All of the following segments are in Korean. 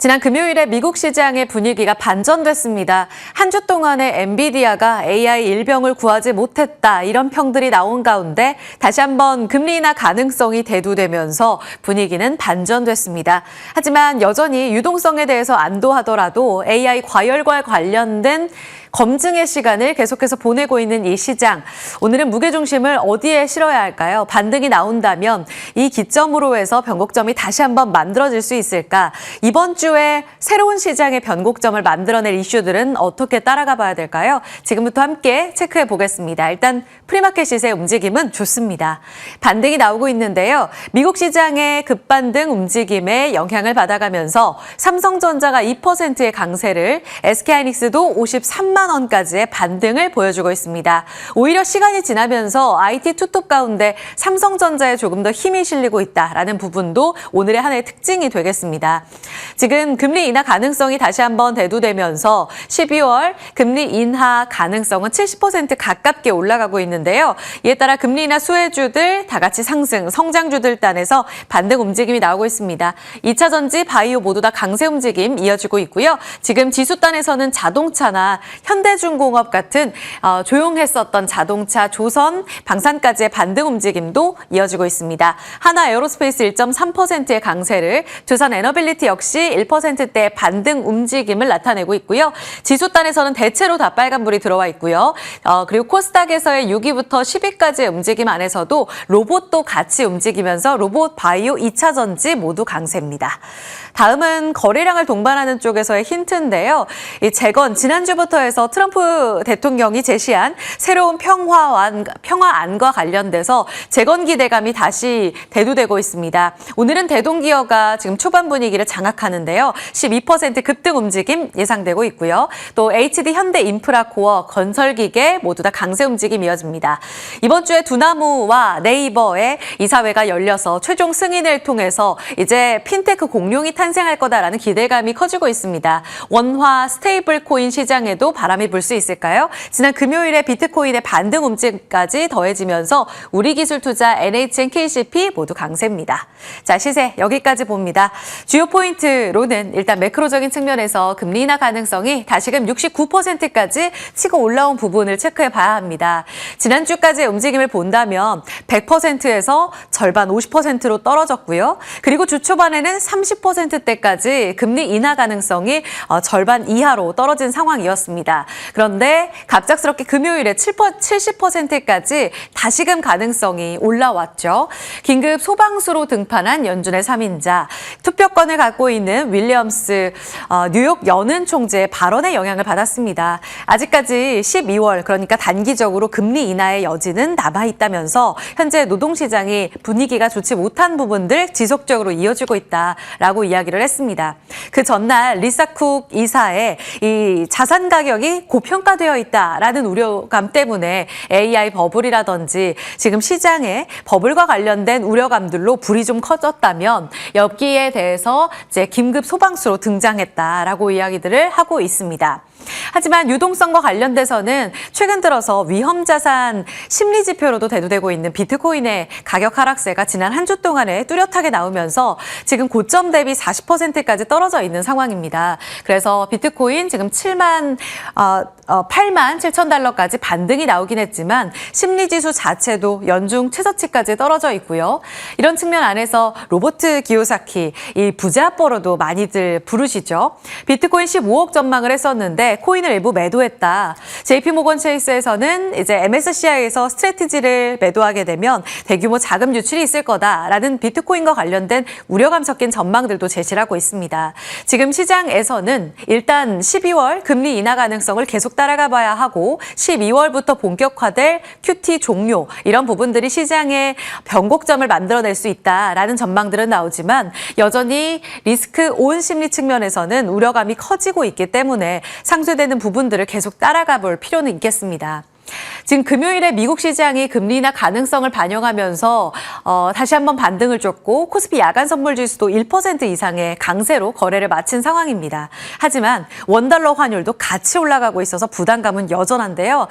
지난 금요일에 미국 시장의 분위기가 반전됐습니다. 한 주 동안에 엔비디아가 AI 일병을 구하지 못했다 이런 평들이 나온 가운데 다시 한번 금리 인하 가능성이 대두되면서 분위기는 반전됐습니다. 하지만 여전히 유동성에 대해서 안도하더라도 AI 과열과 관련된 검증의 시간을 계속해서 보내고 있는 이 시장. 오늘은 무게중심을 어디에 실어야 할까요? 반등이 나온다면 이 기점으로 해서 변곡점이 다시 한번 만들어질 수 있을까? 이번 주에 새로운 시장의 변곡점을 만들어낼 이슈들은 어떻게 따라가 봐야 될까요? 지금부터 함께 체크해 보겠습니다. 일단 프리마켓 시세 움직임은 좋습니다. 반등이 나오고 있는데요. 미국 시장의 급반등 움직임에 영향을 받아가면서 삼성전자가 2%의 강세를, SK하이닉스도 53만 원까지의 반등을 보여주고 있습니다. 오히려 시간이 지나면서 IT 투톱 가운데 삼성전자에 조금 더 힘이 실리고 있다라는 부분도 오늘의 한 해의 특징이 되겠습니다. 지금 금리 인하 가능성이 다시 한번 대두되면서 12월 금리 인하 가능성은 70% 가깝게 올라가고 있는데요. 이에 따라 금리 인하 수혜주들 다 같이 상승, 성장주들 단에서 반등 움직임이 나오고 있습니다. 2차 전지, 바이오 모두 다 강세 움직임 이어지고 있고요. 지금 지수 단에서는 자동차나 현대중공업 같은 조용했었던 자동차, 조선, 방산까지의 반등 움직임도 이어지고 있습니다. 하나 에어로스페이스 1.3%의 강세를, 두산 에너빌리티 역시 1%대 반등 움직임을 나타내고 있고요. 지수단에서는 대체로 다 빨간불이 들어와 있고요. 그리고 코스닥에서의 6위부터 10위까지의 움직임 안에서도 로봇도 같이 움직이면서 로봇, 바이오, 2차 전지 모두 강세입니다. 다음은 거래량을 동반하는 쪽에서의 힌트인데요. 이 재건, 지난주부터 해서 트럼프 대통령이 제시한 새로운 평화안과 관련돼서 재건 기대감이 다시 대두되고 있습니다. 오늘은 대동기어가 지금 초반 분위기를 장악하는데요. 12% 급등 움직임 예상되고 있고요. 또 HD 현대인프라코어, 건설기계 모두 다 강세 움직임 이어집니다. 이번 주에 두나무와 네이버의 이사회가 열려서 최종 승인을 통해서 이제 핀테크 공룡이 탄생할 거다라는 기대감이 커지고 있습니다. 원화 스테이블 코인 시장에도 바람이 불 수 있을까요? 지난 금요일에 비트코인의 반등 움직임까지 더해지면서 우리기술투자, NHN, KCP 모두 강세입니다. 자, 시세 여기까지 봅니다. 주요 포인트로는 일단 매크로적인 측면에서 금리 인하 가능성이 다시금 69%까지 치고 올라온 부분을 체크해 봐야 합니다. 지난주까지의 움직임을 본다면 100%에서 절반 50%로 떨어졌고요. 그리고 주 초반에는 30%대까지 금리 인하 가능성이 절반 이하로 떨어진 상황이었습니다. 그런데 갑작스럽게 금요일에 70%까지 다시금 가능성이 올라왔죠. 긴급 소방수로 등판한 연준의 3인자, 투표권을 갖고 있는 윌리엄스 뉴욕 연은 총재의 발언에 영향을 받았습니다. 아직까지 12월, 그러니까 단기적으로 금리 인하의 여지는 남아있다면서 현재 노동시장이 분위기가 좋지 못한 부분들 지속적으로 이어지고 있다라고 이야기를 했습니다. 그 전날 리사 쿡 이사의 이 자산 가격이 고평가되어 있다라는 우려감 때문에 AI 버블이라든지 지금 시장에 버블과 관련된 우려감들로 불이 좀 커졌다면 여기에 대해서 이제 긴급 소방수로 등장했다라고 이야기들을 하고 있습니다. 하지만 유동성과 관련돼서는 최근 들어서 위험자산 심리지표로도 대두되고 있는 비트코인의 가격 하락세가 지난 한 주 동안에 뚜렷하게 나오면서 지금 고점 대비 40%까지 떨어져 있는 상황입니다. 그래서 비트코인 지금 8만 7천 달러까지 반등이 나오긴 했지만 심리지수 자체도 연중 최저치까지 떨어져 있고요. 이런 측면 안에서 로버트 기요사키, 이 부자뽀로도 많이들 부르시죠. 비트코인 15억 전망을 했었는데 코인을 일부 매도했다. JP모건 체이스에서는 이제 MSCI에서 스트래티지를 매도하게 되면 대규모 자금 유출이 있을 거다라는 비트코인과 관련된 우려감 섞인 전망들도 제시를 하고 있습니다. 지금 시장에서는 일단 12월 금리 인하 가능성을 계속 따라가 봐야 하고 12월부터 본격화될 QT 종료, 이런 부분들이 시장의 변곡점을 만들어낼 수 있다라는 전망들은 나오지만 여전히 리스크 온 심리 측면에서는 우려감이 커지고 있기 때문에 상쇄되는 부분들을 계속 따라가 볼 필요는 있겠습니다. 지금 금요일에 미국 시장이 금리 인하 가능성을 반영하면서 다시 한번 반등을 줬고 코스피 야간 선물 지수도 1% 이상의 강세로 거래를 마친 상황입니다. 하지만 원달러 환율도 같이 올라가고 있어서 부담감은 여전한데요.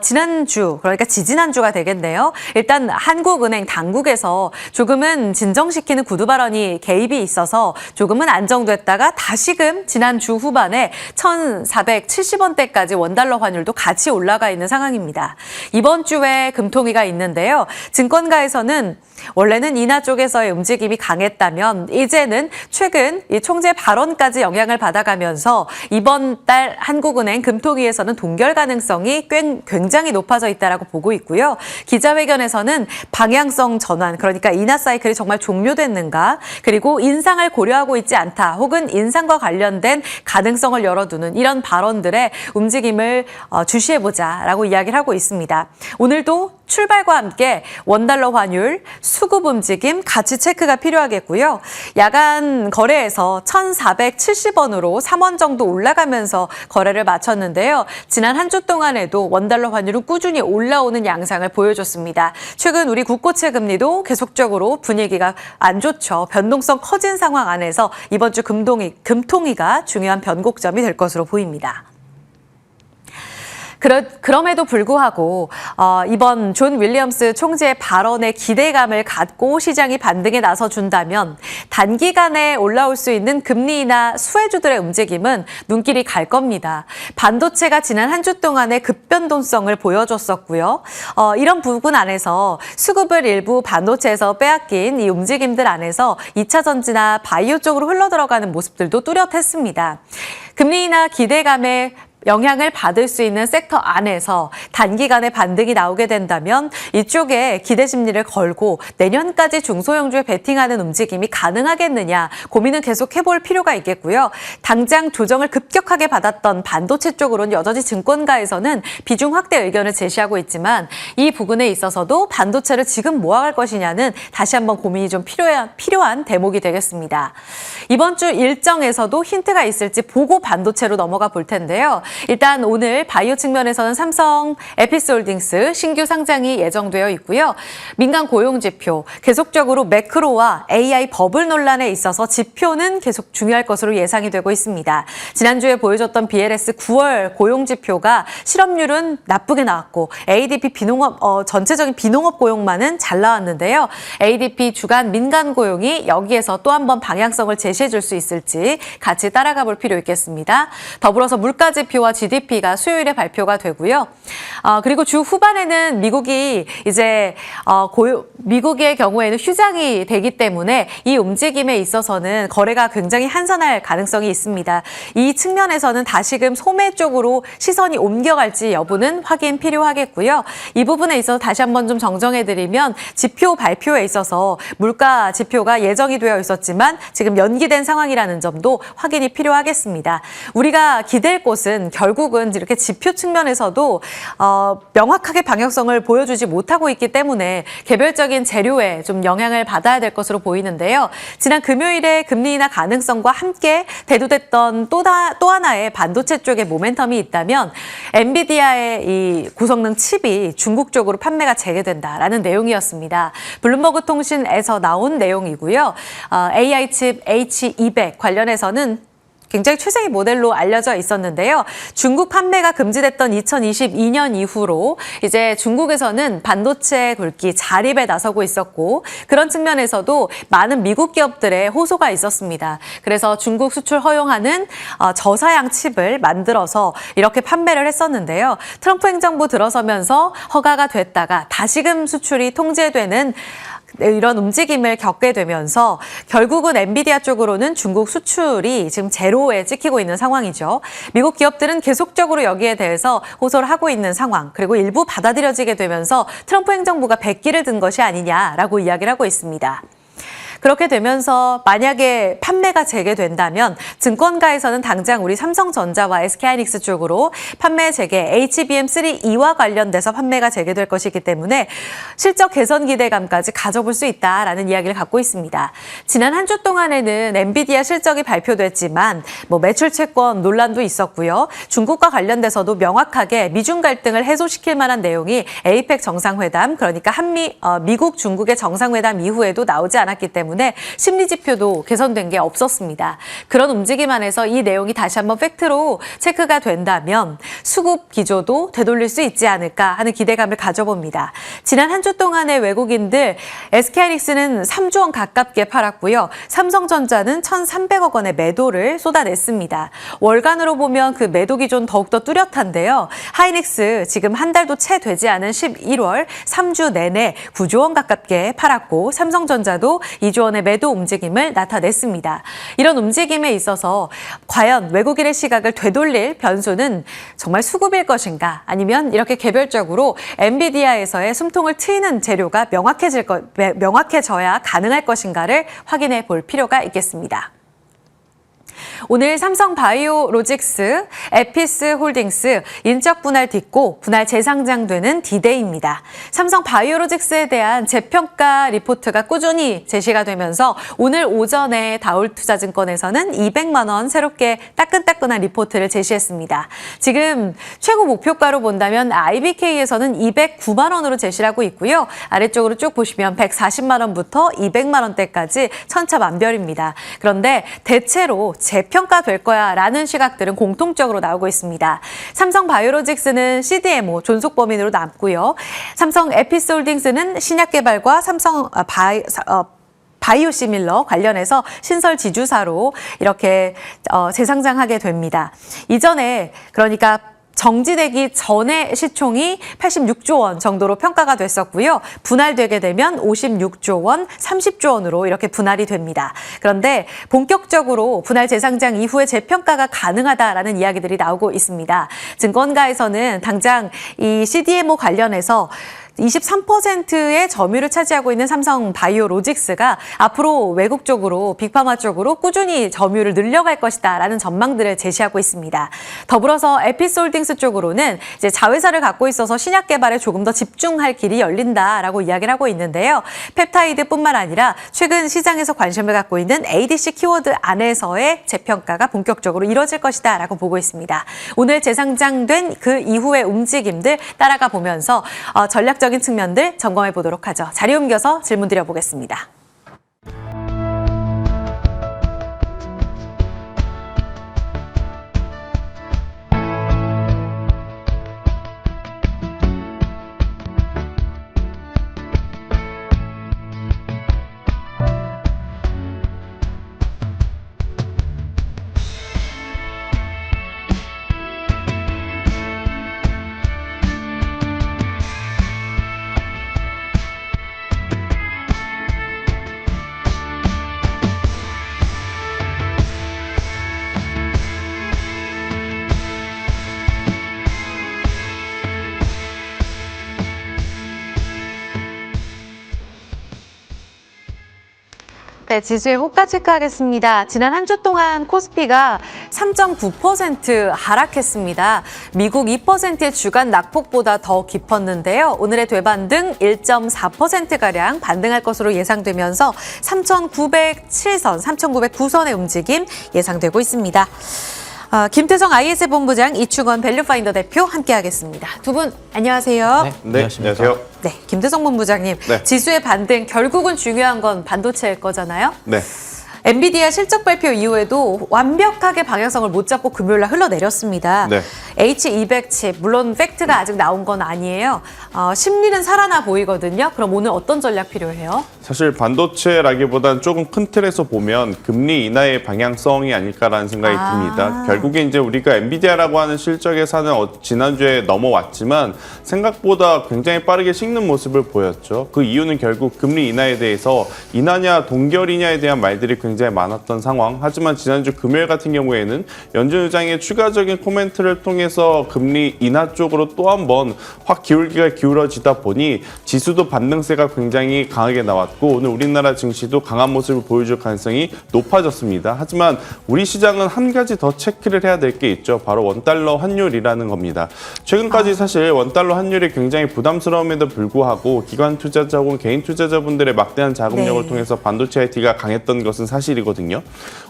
지난주, 그러니까 지지난주가 되겠네요. 일단 한국은행 당국에서 조금은 진정시키는 구두 발언이 개입이 있어서 조금은 안정됐다가 다시금 지난주 후반에 1,470원대까지 원달러 환율도 같이 올라가 있는 상황입니다. 이번 주에 금통위가 있는데요. 증권가에서는 원래는 인하 쪽에서의 움직임이 강했다면 이제는 최근 이 총재 발언까지 영향을 받아가면서 이번 달 한국은행 금통위에서는 동결 가능성이 굉장히 높아져 있다라고 보고 있고요. 기자회견에서는 방향성 전환, 그러니까 인하 사이클이 정말 종료됐는가, 그리고 인상을 고려하고 있지 않다, 혹은 인상과 관련된 가능성을 열어두는 이런 발언들의 움직임을 주시해보자라고 이야기를 하고 있습니다. 오늘도 출발과 함께 원달러 환율, 수급 움직임 같이 체크가 필요하겠고요. 야간 거래에서 1,470원으로 3원 정도 올라가면서 거래를 마쳤는데요. 지난 한 주 동안에도 원달러 환율은 꾸준히 올라오는 양상을 보여줬습니다. 최근 우리 국고채 금리도 계속적으로 분위기가 안 좋죠. 변동성 커진 상황 안에서 이번 주 금통위가 중요한 변곡점이 될 것으로 보입니다. 그럼에도 불구하고 이번 존 윌리엄스 총재의 발언에 기대감을 갖고 시장이 반등에 나서준다면 단기간에 올라올 수 있는 금리 인하 수혜주들의 움직임은 눈길이 갈 겁니다. 반도체가 지난 한 주 동안의 급변동성을 보여줬었고요. 이런 부분 안에서 수급을 일부 반도체에서 빼앗긴 이 움직임들 안에서 2차 전지나 바이오 쪽으로 흘러들어가는 모습들도 뚜렷했습니다. 금리 인하 기대감에 영향을 받을 수 있는 섹터 안에서 단기간에 반등이 나오게 된다면 이쪽에 기대 심리를 걸고 내년까지 중소형주에 베팅하는 움직임이 가능하겠느냐 고민은 계속 해볼 필요가 있겠고요. 당장 조정을 급격하게 받았던 반도체 쪽으로는 여전히 증권가에서는 비중 확대 의견을 제시하고 있지만 이 부분에 있어서도 반도체를 지금 모아갈 것이냐는 다시 한번 고민이 좀 필요한 대목이 되겠습니다. 이번 주 일정에서도 힌트가 있을지 보고 반도체로 넘어가 볼 텐데요. 일단 오늘 바이오 측면에서는 삼성 에피스홀딩스 신규 상장이 예정되어 있고요. 민간 고용지표, 계속적으로 매크로와 AI 버블 논란에 있어서 지표는 계속 중요할 것으로 예상이 되고 있습니다. 지난주에 보여줬던 BLS 9월 고용지표가 실업률은 나쁘게 나왔고 ADP 전체적인 비농업 고용만은 잘 나왔는데요. ADP 주간 민간 고용이 여기에서 또 한 번 방향성을 제시해 줄 수 있을지 같이 따라가 볼 필요 있겠습니다. 더불어서 물가 지표와 GDP가 수요일에 발표가 되고요. 그리고 주 후반에는 미국이 이제 미국의 경우에는 휴장이 되기 때문에 이 움직임에 있어서는 거래가 굉장히 한산할 가능성이 있습니다. 이 측면에서는 다시금 소매 쪽으로 시선이 옮겨갈지 여부는 확인 필요하겠고요. 이 부분에 있어서 다시 한번 좀 정정해드리면 지표 발표에 있어서 물가 지표가 예정이 되어 있었지만 지금 연기된 상황이라는 점도 확인이 필요하겠습니다. 우리가 기댈 곳은 결국은 이렇게 지표 측면에서도 명확하게 방향성을 보여주지 못하고 있기 때문에 개별적인 재료에 좀 영향을 받아야 될 것으로 보이는데요. 지난 금요일에 금리 인하 가능성과 함께 대두됐던 또 하나의 반도체 쪽의 모멘텀이 있다면 엔비디아의 이 고성능 칩이 중국 쪽으로 판매가 재개된다라는 내용이었습니다. 블룸버그 통신에서 나온 내용이고요. AI 칩 H200 관련해서는 굉장히 최상의 모델로 알려져 있었는데요. 중국 판매가 금지됐던 2022년 이후로 이제 중국에서는 반도체 굵기 자립에 나서고 있었고 그런 측면에서도 많은 미국 기업들의 호소가 있었습니다. 그래서 중국 수출 허용하는 저사양 칩을 만들어서 이렇게 판매를 했었는데요. 트럼프 행정부 들어서면서 허가가 됐다가 다시금 수출이 통제되는 이런 움직임을 겪게 되면서 결국은 엔비디아 쪽으로는 중국 수출이 지금 제로에 찍히고 있는 상황이죠. 미국 기업들은 계속적으로 여기에 대해서 호소를 하고 있는 상황, 그리고 일부 받아들여지게 되면서 트럼프 행정부가 백기를 든 것이 아니냐라고 이야기를 하고 있습니다. 그렇게 되면서 만약에 판매가 재개된다면 증권가에서는 당장 우리 삼성전자와 SK하이닉스 쪽으로 판매 재개 HBM3E와 관련돼서 판매가 재개될 것이기 때문에 실적 개선 기대감까지 가져볼 수 있다라는 이야기를 갖고 있습니다. 지난 한 주 동안에는 엔비디아 실적이 발표됐지만 매출 채권 논란도 있었고요. 중국과 관련돼서도 명확하게 미중 갈등을 해소시킬 만한 내용이 에이펙 정상회담, 그러니까 미국, 중국의 정상회담 이후에도 나오지 않았기 때문에 심리 지표도 개선된 게 없었습니다. 그런 움직임 안에서 이 내용이 다시 한번 팩트로 체크가 된다면 수급 기조도 되돌릴 수 있지 않을까 하는 기대감을 가져봅니다. 지난 한 주 동안의 외국인들 SK하이닉스는 3조 원 가깝게 팔았고요. 삼성전자는 1,300억 원의 매도를 쏟아냈습니다. 월간으로 보면 그 매도 기조는 더욱더 뚜렷한데요. 하이닉스 지금 한 달도 채 되지 않은 11월 3주 내내 9조 원 가깝게 팔았고 삼성전자도 2조 원의 매도 움직임을 나타냈습니다. 이런 움직임에 있어서 과연 외국인의 시각을 되돌릴 변수는 정말 수급일 것인가 아니면 이렇게 개별적으로 엔비디아에서의 숨통을 트이는 재료가 명확해져야 가능할 것인가를 확인해 볼 필요가 있겠습니다. 오늘 삼성바이오로직스, 에피스홀딩스 인적 분할 딛고 분할 재상장되는 D-Day입니다. 삼성바이오로직스에 대한 재평가 리포트가 꾸준히 제시가 되면서 오늘 오전에 다올투자증권에서는 200만 원 새롭게 따끈따끈한 리포트를 제시했습니다. 지금 최고 목표가로 본다면 IBK에서는 209만 원으로 제시를 하고 있고요. 아래쪽으로 쭉 보시면 140만 원부터 200만 원대까지 천차만별입니다. 그런데 대체로 재평가될 거야라는 시각들은 공통적으로 나오고 있습니다. 삼성바이오로직스는 CDMO 존속법인으로 남고요. 삼성 에피스홀딩스는 신약개발과 삼성 바이오시밀러 관련해서 신설 지주사로 이렇게 재상장하게 됩니다. 이전에 그러니까 정지되기 전에 시총이 86조 원 정도로 평가가 됐었고요. 분할되게 되면 56조 원, 30조 원으로 이렇게 분할이 됩니다. 그런데 본격적으로 분할 재상장 이후에 재평가가 가능하다라는 이야기들이 나오고 있습니다. 증권가에서는 당장 이 CDMO 관련해서 23%의 점유율을 차지하고 있는 삼성바이오로직스가 앞으로 외국 쪽으로 빅파마 쪽으로 꾸준히 점유율을 늘려갈 것이다라는 전망들을 제시하고 있습니다. 더불어서 에피스홀딩스 쪽으로는 이제 자회사를 갖고 있어서 신약 개발에 조금 더 집중할 길이 열린다라고 이야기를 하고 있는데요. 펩타이드뿐만 아니라 최근 시장에서 관심을 갖고 있는 ADC 키워드 안에서의 재평가가 본격적으로 이뤄질 것이다라고 보고 있습니다. 오늘 재상장된 그 이후의 움직임들 따라가 보면서 전략적인 측면들 점검해 보도록 하죠. 자리 옮겨서 질문 드려보겠습니다. 네, 지수의 호가 체크하겠습니다. 지난 한 주 동안 코스피가 3.9% 하락했습니다. 미국 2%의 주간 낙폭보다 더 깊었는데요. 오늘의 되반등 1.4%가량 반등할 것으로 예상되면서 3,907선, 3,909선의 움직임 예상되고 있습니다. 김태성 IS 본부장, 이충원 밸류파인더 대표 함께하겠습니다. 두 분 안녕하세요. 네, 안녕하세요. 네, 김태성 본부장님. 네. 지수의 반등 결국은 중요한 건 반도체일 거잖아요. 네. 엔비디아 실적 발표 이후에도 완벽하게 방향성을 못 잡고 금요일 날 흘러내렸습니다. 네. H200 칩, 물론 팩트가 아직 나온 건 아니에요. 심리는 살아나 보이거든요. 그럼 오늘 어떤 전략 필요해요? 사실 반도체라기보다는 조금 큰 틀에서 보면 금리 인하의 방향성이 아닐까라는 생각이 듭니다. 결국에 이제 우리가 엔비디아라고 하는 실적 예산은 지난주에 넘어왔지만 생각보다 굉장히 빠르게 식는 모습을 보였죠. 그 이유는 결국 금리 인하에 대해서 인하냐 동결이냐에 대한 말들이 굉장히 많았던 상황. 하지만 지난주 금요일 같은 경우에는 연준 의장의 추가적인 코멘트를 통해서 금리 인하 쪽으로 또 한 번 확 기울기가 기울어지다 보니 지수도 반등세가 굉장히 강하게 나왔고 오늘 우리나라 증시도 강한 모습을 보여줄 가능성이 높아졌습니다. 하지만 우리 시장은 한 가지 더 체크를 해야 될 게 있죠. 바로 원달러 환율이라는 겁니다. 최근까지 사실 원달러 환율이 굉장히 부담스러움에도 불구하고 기관 투자자 혹은 개인 투자자분들의 막대한 자금력을 통해서 반도체 IT가 강했던 것은 사실이거든요.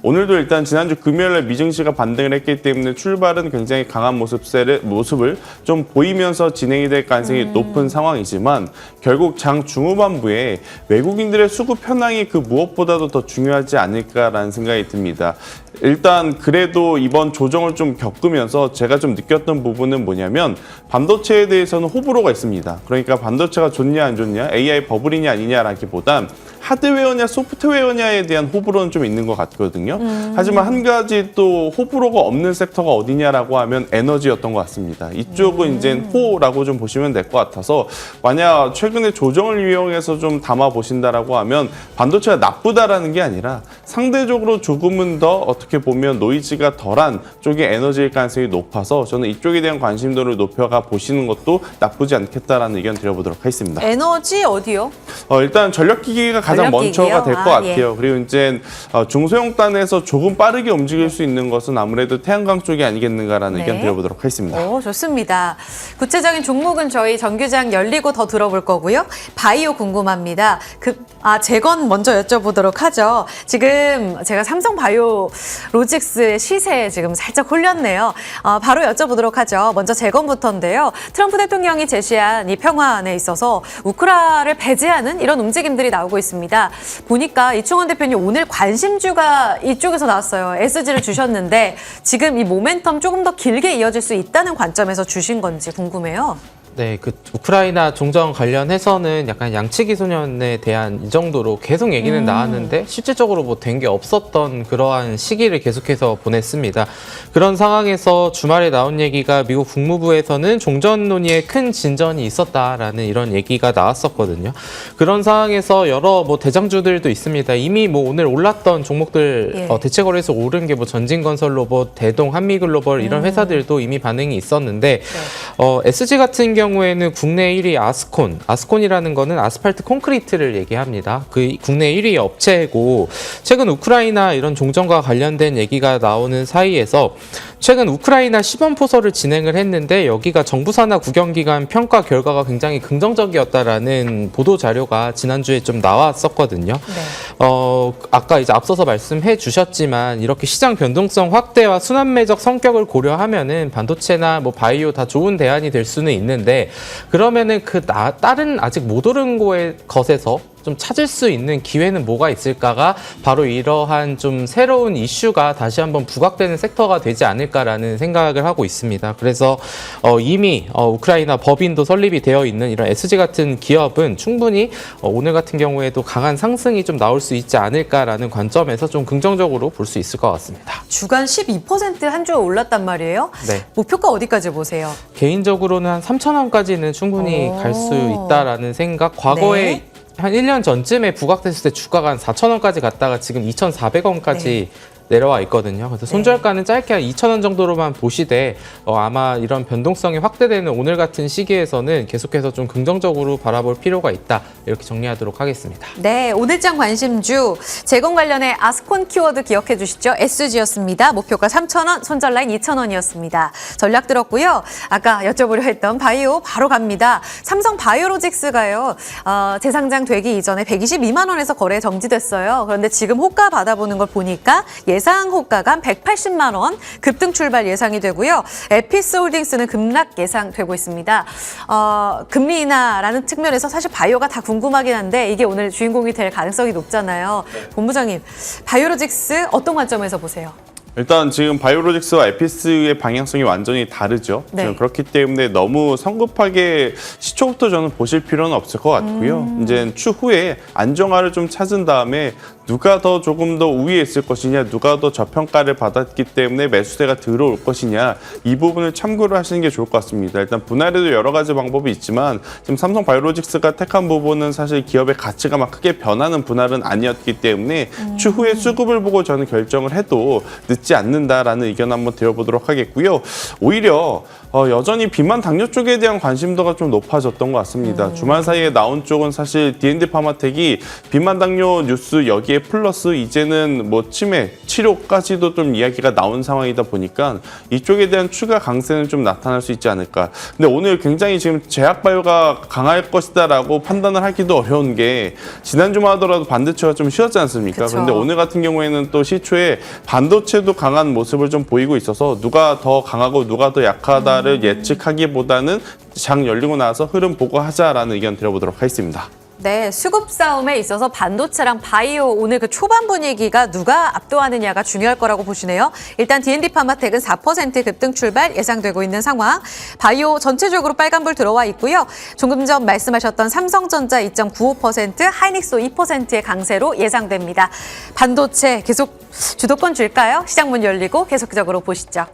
오늘도 일단 지난주 금요일에 미증시가 반등을 했기 때문에 출발은 굉장히 강한 모습을 좀 보이면서 진행이 될 가능성이 높은 상황이지만 결국 장 중후반부에 외국인들의 수급 현황이 그 무엇보다도 더 중요하지 않을까라는 생각이 듭니다. 일단 그래도 이번 조정을 좀 겪으면서 제가 좀 느꼈던 부분은 뭐냐면 반도체에 대해서는 호불호가 있습니다. 그러니까 반도체가 좋냐 안 좋냐, AI 버블이냐 아니냐라기보단 하드웨어냐 소프트웨어냐에 대한 호불호는 좀 있는 것 같거든요. 하지만 한 가지 또 호불호가 없는 섹터가 어디냐라고 하면 에너지였던 것 같습니다. 이쪽은 이제 호라고 좀 보시면 될 것 같아서 만약 최근에 조정을 이용해서 좀 담아 보신다라고 하면 반도체가 나쁘다라는 게 아니라 상대적으로 조금은 더 어떻게 보면 노이즈가 덜한 쪽의 에너지일 가능성이 높아서 저는 이쪽에 대한 관심도를 높여가 보시는 것도 나쁘지 않겠다라는 의견 드려보도록 하겠습니다. 에너지 어디요? 일단 전력기기가 가장 전력기기요? 먼저가 될 것 같아요. 예. 그리고 이제 중소형단에서 조금 빠르게 움직일 수 있는 것은 아무래도 태양광 쪽이 아니겠는가라는 네. 의견 드려보도록 하겠습니다. 오, 좋습니다. 구체적인 종목은 저희 정규장 열리고 더 들어볼 거고요. 바이오 궁금합니다. 재건 먼저 여쭤보도록 하죠. 지금 제가 삼성 바이오 로직스의 시세에 지금 살짝 홀렸네요. 바로 여쭤보도록 하죠. 먼저 재건부터인데요. 트럼프 대통령이 제시한 이 평화안에 있어서 우크라를 배제하는 이런 움직임들이 나오고 있습니다. 보니까 이충원 대표님 오늘 관심주가 이쪽에서 나왔어요. SG를 주셨는데 지금 이 모멘텀 조금 더 길게 이어질 수 있다는 관점에서 주신 건지 궁금해요. 네, 그 우크라이나 종전 관련해서는 약간 양치기 소년에 대한 이 정도로 계속 얘기는 나왔는데 실질적으로 뭐 된 게 없었던 그러한 시기를 계속해서 보냈습니다. 그런 상황에서 주말에 나온 얘기가 미국 국무부에서는 종전 논의에 큰 진전이 있었다라는 이런 얘기가 나왔었거든요. 그런 상황에서 여러 뭐 대장주들도 있습니다. 이미 뭐 오늘 올랐던 종목들 예. 대체거래에서 오른 게 뭐 전진건설로봇, 대동, 한미글로벌 이런 회사들도 이미 반응이 있었는데 SG 같은 경우에는 국내 1위 아스콘이라는 거는 아스팔트 콘크리트를 얘기합니다. 그 국내 1위 업체고 최근 우크라이나 이런 종전과 관련된 얘기가 나오는 사이에서 최근 우크라이나 시범포설을 진행을 했는데 여기가 정부 산하 국영기관 평가 결과가 굉장히 긍정적이었다라는 보도 자료가 지난주에 좀 나왔었거든요. 네. 아까 이제 앞서서 말씀해 주셨지만 이렇게 시장 변동성 확대와 순환매적 성격을 고려하면은 반도체나 뭐 바이오 다 좋은 대안이 될 수는 있는데 그러면은 다른 아직 못 오른 것에서 좀 찾을 수 있는 기회는 뭐가 있을까가 바로 이러한 좀 새로운 이슈가 다시 한번 부각되는 섹터가 되지 않을까라는 생각을 하고 있습니다. 그래서 이미 우크라이나 법인도 설립이 되어 있는 이런 SG 같은 기업은 충분히 오늘 같은 경우에도 강한 상승이 좀 나올 수 있지 않을까라는 관점에서 좀 긍정적으로 볼 수 있을 것 같습니다. 주간 12% 한 주 올랐단 말이에요. 네. 목표가 어디까지 보세요? 개인적으로는 한 3,000원까지는 충분히 갈 수 있다라는 생각. 과거에 네. 한 1년 전쯤에 부각됐을 때 주가가 한 4,000원까지 갔다가 지금 2,400원까지 네. 내려와 있거든요. 그래서 손절가는 짧게 한 2,000원 정도로만 보시되 아마 이런 변동성이 확대되는 오늘 같은 시기에서는 계속해서 좀 긍정적으로 바라볼 필요가 있다. 이렇게 정리하도록 하겠습니다. 네, 오늘장 관심주 재건 관련해 아스콘 키워드 기억해 주시죠. SG였습니다. 목표가 3,000원, 손절 라인 2,000원이었습니다. 전략 들었고요. 아까 여쭤보려 했던 바이오 바로 갑니다. 삼성 바이오로직스가요. 재상장 되기 이전에 122만 원에서 거래 정지됐어요. 그런데 지금 호가 받아보는 걸 보니까 예상 호가가 180만 원 급등 출발 예상이 되고요. 에피스홀딩스는 급락 예상되고 있습니다. 금리 인하라는 측면에서 사실 바이오가 다 궁금하긴 한데 이게 오늘 주인공이 될 가능성이 높잖아요. 본부장님, 바이오로직스 어떤 관점에서 보세요? 일단 지금 바이오로직스와 에피스의 방향성이 완전히 다르죠. 네. 지금 그렇기 때문에 너무 성급하게 시초부터 저는 보실 필요는 없을 것 같고요. 이제 추후에 안정화를 좀 찾은 다음에 누가 더 조금 더 우위에 있을 것이냐, 누가 더 저평가를 받았기 때문에 매수세가 들어올 것이냐, 이 부분을 참고를 하시는 게 좋을 것 같습니다. 일단 분할에도 여러 가지 방법이 있지만 지금 삼성 바이오로직스가 택한 부분은 사실 기업의 가치가 막 크게 변하는 분할은 아니었기 때문에 추후에 수급을 보고 저는 결정을 해도 늦지 않는다라는 의견 한번 드려보도록 하겠고요. 오히려 여전히 비만 당뇨 쪽에 대한 관심도가 좀 높아졌던 것 같습니다. 주말 사이에 나온 쪽은 사실 D&D 파마텍이 비만 당뇨 뉴스 여기에 플러스 이제는 뭐 치매, 치료까지도 좀 이야기가 나온 상황이다 보니까 이쪽에 대한 추가 강세는 좀 나타날 수 있지 않을까. 근데 오늘 굉장히 지금 제약바이오가 강할 것이다라고 판단을 하기도 어려운 게 지난주만 하더라도 반도체가 좀 쉬었지 않습니까? 그쵸. 그런데 오늘 같은 경우에는 또 시초에 반도체도 강한 모습을 좀 보이고 있어서 누가 더 강하고 누가 더 약하다를 예측하기보다는 장 열리고 나서 흐름 보고 하자라는 의견 드려보도록 하겠습니다. 네, 수급 싸움에 있어서 반도체랑 바이오 오늘 그 초반 분위기가 누가 압도하느냐가 중요할 거라고 보시네요. 일단 D&D 파마텍은 4% 급등 출발 예상되고 있는 상황. 바이오 전체적으로 빨간불 들어와 있고요. 조금 전 말씀하셨던 삼성전자 2.95%, 하이닉스 2%의 강세로 예상됩니다. 반도체 계속 주도권 줄까요? 시장 문 열리고 계속적으로 보시죠.